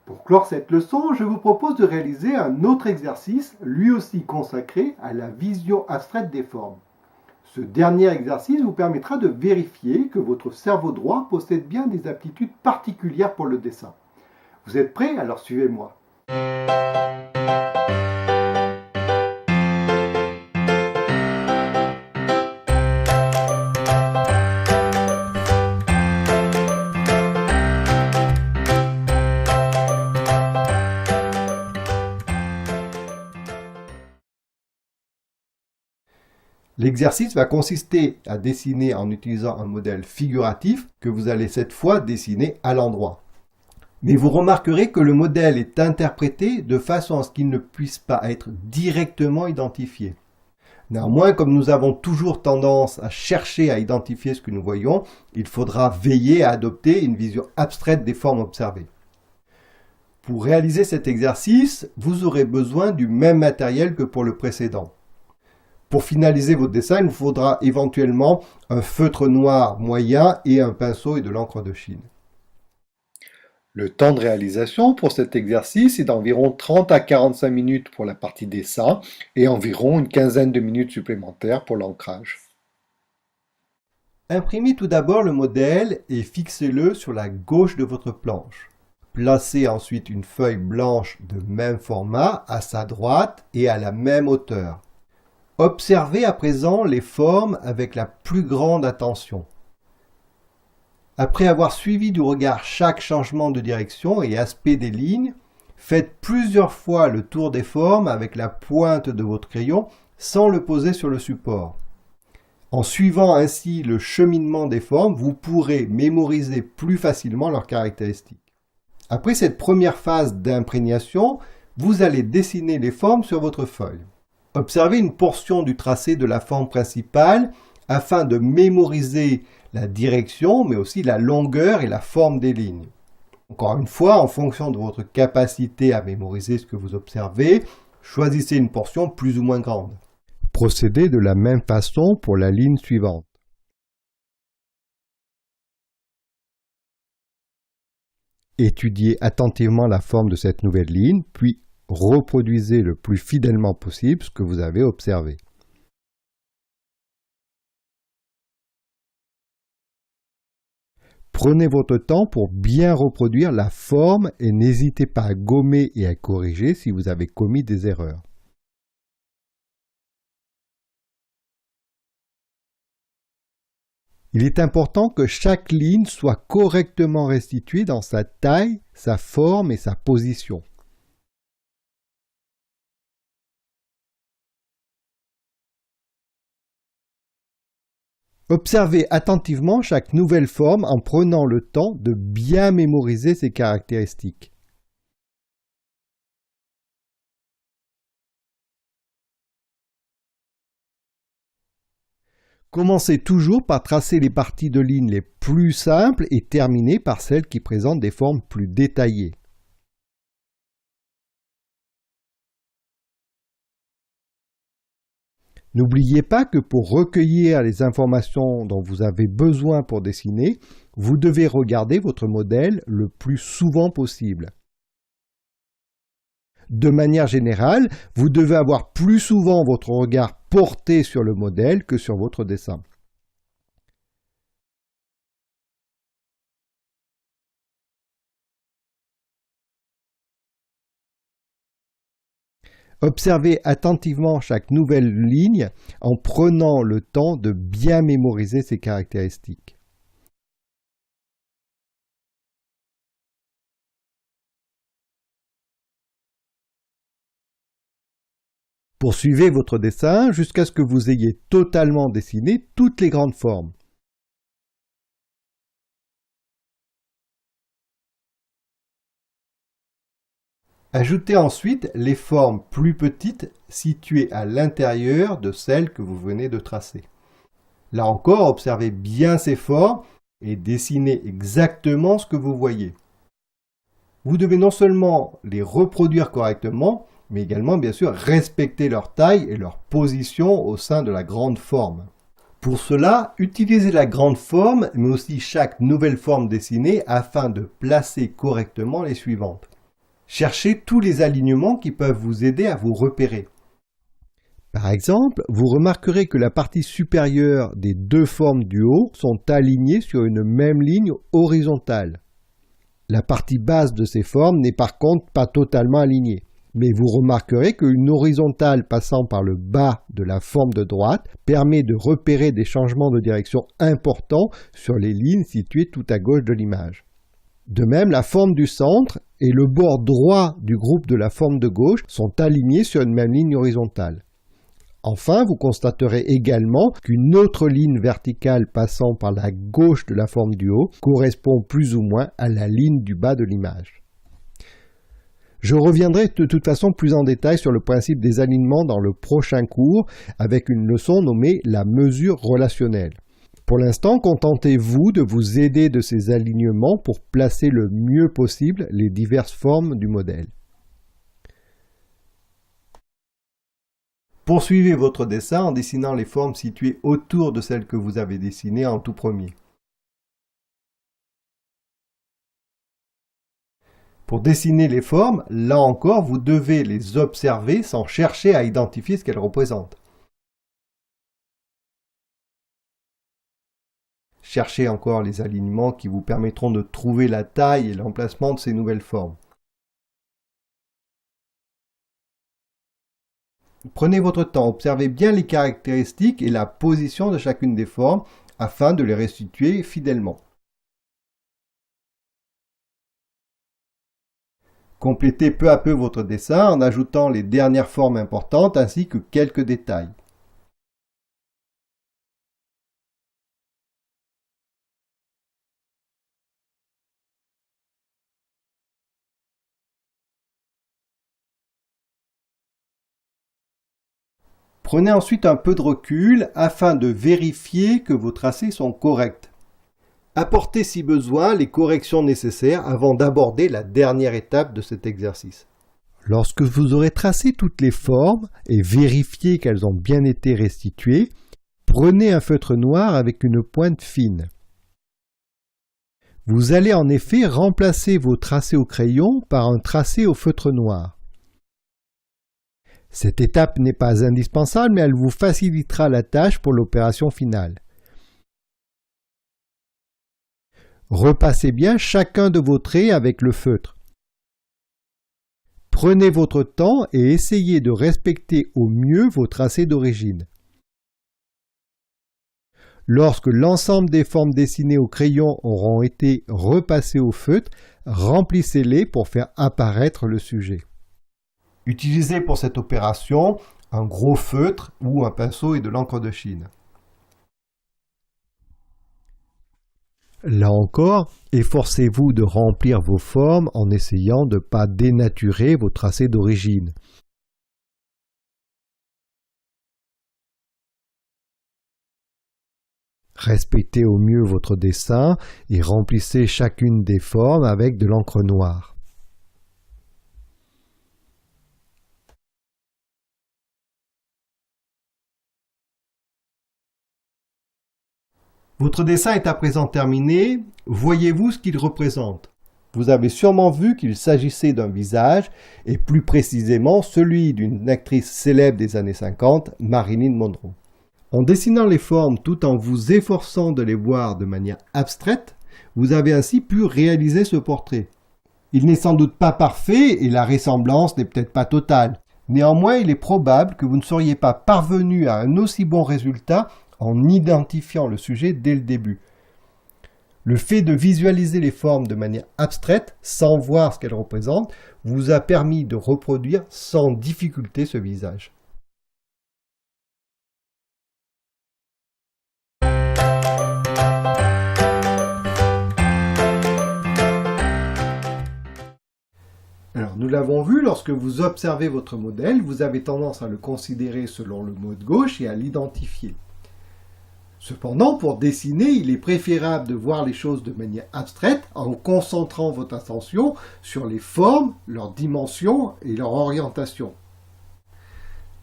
Pour clore cette leçon, je vous propose de réaliser un autre exercice, lui aussi consacré à la vision abstraite des formes. Ce dernier exercice vous permettra de vérifier que votre cerveau droit possède bien des aptitudes particulières pour le dessin. Vous êtes prêts? Alors suivez-moi. L'exercice va consister à dessiner en utilisant un modèle figuratif que vous allez cette fois dessiner à l'endroit. Mais vous remarquerez que le modèle est interprété de façon à ce qu'il ne puisse pas être directement identifié. Néanmoins, comme nous avons toujours tendance à chercher à identifier ce que nous voyons, il faudra veiller à adopter une vision abstraite des formes observées. Pour réaliser cet exercice, vous aurez besoin du même matériel que pour le précédent. Pour finaliser votre dessin, il vous faudra éventuellement un feutre noir moyen et un pinceau et de l'encre de Chine. Le temps de réalisation pour cet exercice est d'environ 30 à 45 minutes pour la partie dessin et environ une quinzaine de minutes supplémentaires pour l'ancrage. Imprimez tout d'abord le modèle et fixez-le sur la gauche de votre planche. Placez ensuite une feuille blanche de même format à sa droite et à la même hauteur. Observez à présent les formes avec la plus grande attention. Après avoir suivi du regard chaque changement de direction et aspect des lignes, faites plusieurs fois le tour des formes avec la pointe de votre crayon sans le poser sur le support. En suivant ainsi le cheminement des formes, vous pourrez mémoriser plus facilement leurs caractéristiques. Après cette première phase d'imprégnation, vous allez dessiner les formes sur votre feuille. Observez une portion du tracé de la forme principale afin de mémoriser la direction, mais aussi la longueur et la forme des lignes. Encore une fois, en fonction de votre capacité à mémoriser ce que vous observez, choisissez une portion plus ou moins grande. Procédez de la même façon pour la ligne suivante. Étudiez attentivement la forme de cette nouvelle ligne, puis reproduisez le plus fidèlement possible ce que vous avez observé. Prenez votre temps pour bien reproduire la forme et n'hésitez pas à gommer et à corriger si vous avez commis des erreurs. Il est important que chaque ligne soit correctement restituée dans sa taille, sa forme et sa position. Observez attentivement chaque nouvelle forme en prenant le temps de bien mémoriser ses caractéristiques. Commencez toujours par tracer les parties de ligne les plus simples et terminez par celles qui présentent des formes plus détaillées. N'oubliez pas que pour recueillir les informations dont vous avez besoin pour dessiner, vous devez regarder votre modèle le plus souvent possible. De manière générale, vous devez avoir plus souvent votre regard porté sur le modèle que sur votre dessin. Observez attentivement chaque nouvelle ligne en prenant le temps de bien mémoriser ses caractéristiques. Poursuivez votre dessin jusqu'à ce que vous ayez totalement dessiné toutes les grandes formes. Ajoutez ensuite les formes plus petites situées à l'intérieur de celles que vous venez de tracer. Là encore, observez bien ces formes et dessinez exactement ce que vous voyez. Vous devez non seulement les reproduire correctement, mais également bien sûr respecter leur taille et leur position au sein de la grande forme. Pour cela, utilisez la grande forme, mais aussi chaque nouvelle forme dessinée afin de placer correctement les suivantes. Cherchez tous les alignements qui peuvent vous aider à vous repérer. Par exemple, vous remarquerez que la partie supérieure des deux formes du haut sont alignées sur une même ligne horizontale. La partie basse de ces formes n'est par contre pas totalement alignée. Mais vous remarquerez qu'une horizontale passant par le bas de la forme de droite permet de repérer des changements de direction importants sur les lignes situées tout à gauche de l'image. De même, la forme du centre et le bord droit du groupe de la forme de gauche sont alignés sur une même ligne horizontale. Enfin, vous constaterez également qu'une autre ligne verticale passant par la gauche de la forme du haut correspond plus ou moins à la ligne du bas de l'image. Je reviendrai de toute façon plus en détail sur le principe des alignements dans le prochain cours avec une leçon nommée la mesure relationnelle. Pour l'instant, contentez-vous de vous aider de ces alignements pour placer le mieux possible les diverses formes du modèle. Poursuivez votre dessin en dessinant les formes situées autour de celles que vous avez dessinées en tout premier. Pour dessiner les formes, là encore, vous devez les observer sans chercher à identifier ce qu'elles représentent. Cherchez encore les alignements qui vous permettront de trouver la taille et l'emplacement de ces nouvelles formes. Prenez votre temps, observez bien les caractéristiques et la position de chacune des formes afin de les restituer fidèlement. Complétez peu à peu votre dessin en ajoutant les dernières formes importantes ainsi que quelques détails. Prenez ensuite un peu de recul afin de vérifier que vos tracés sont corrects. Apportez si besoin les corrections nécessaires avant d'aborder la dernière étape de cet exercice. Lorsque vous aurez tracé toutes les formes et vérifié qu'elles ont bien été restituées, prenez un feutre noir avec une pointe fine. Vous allez en effet remplacer vos tracés au crayon par un tracé au feutre noir. Cette étape n'est pas indispensable, mais elle vous facilitera la tâche pour l'opération finale. Repassez bien chacun de vos traits avec le feutre. Prenez votre temps et essayez de respecter au mieux vos tracés d'origine. Lorsque l'ensemble des formes dessinées au crayon auront été repassées au feutre, remplissez-les pour faire apparaître le sujet. Utilisez pour cette opération un gros feutre ou un pinceau et de l'encre de Chine. Là encore, efforcez-vous de remplir vos formes en essayant de ne pas dénaturer vos tracés d'origine. Respectez au mieux votre dessin et remplissez chacune des formes avec de l'encre noire. Votre dessin est à présent terminé, voyez-vous ce qu'il représente. Vous avez sûrement vu qu'il s'agissait d'un visage, et plus précisément celui d'une actrice célèbre des années 50, Marilyn Monroe. En dessinant les formes tout en vous efforçant de les voir de manière abstraite, vous avez ainsi pu réaliser ce portrait. Il n'est sans doute pas parfait et la ressemblance n'est peut-être pas totale. Néanmoins, il est probable que vous ne seriez pas parvenu à un aussi bon résultat en identifiant le sujet dès le début. Le fait de visualiser les formes de manière abstraite, sans voir ce qu'elles représentent, vous a permis de reproduire sans difficulté ce visage. Alors, nous l'avons vu, lorsque vous observez votre modèle, vous avez tendance à le considérer selon le mot de gauche et à l'identifier. Cependant, pour dessiner, il est préférable de voir les choses de manière abstraite en concentrant votre attention sur les formes, leurs dimensions et leur orientation.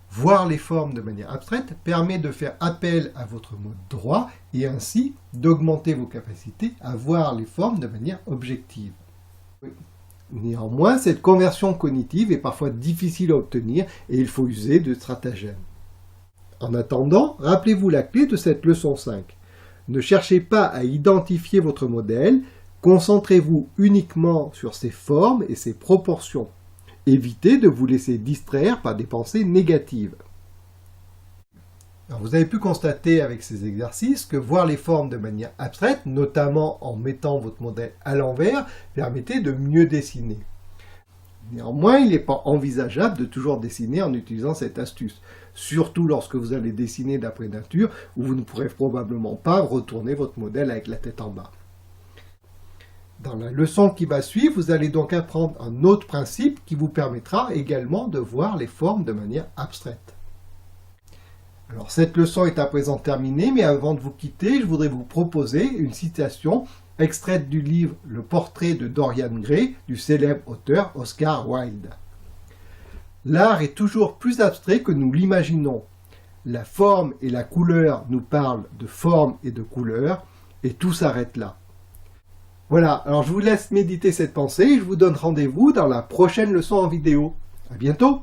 Voir les formes de manière abstraite permet de faire appel à votre mode droit et ainsi d'augmenter vos capacités à voir les formes de manière objective. Néanmoins, cette conversion cognitive est parfois difficile à obtenir et il faut user de stratagèmes. En attendant, rappelez-vous la clé de cette leçon 5. Ne cherchez pas à identifier votre modèle, concentrez-vous uniquement sur ses formes et ses proportions. Évitez de vous laisser distraire par des pensées négatives. Alors, vous avez pu constater avec ces exercices que voir les formes de manière abstraite, notamment en mettant votre modèle à l'envers, permettait de mieux dessiner. Néanmoins, il n'est pas envisageable de toujours dessiner en utilisant cette astuce, surtout lorsque vous allez dessiner d'après nature, où vous ne pourrez probablement pas retourner votre modèle avec la tête en bas. Dans la leçon qui va suivre, vous allez donc apprendre un autre principe qui vous permettra également de voir les formes de manière abstraite. Alors cette leçon est à présent terminée, mais avant de vous quitter, je voudrais vous proposer une citation extraite du livre Le portrait de Dorian Gray du célèbre auteur Oscar Wilde. L'art est toujours plus abstrait que nous l'imaginons. La forme et la couleur nous parlent de forme et de couleur, et tout s'arrête là. Voilà, alors je vous laisse méditer cette pensée et je vous donne rendez-vous dans la prochaine leçon en vidéo. À bientôt!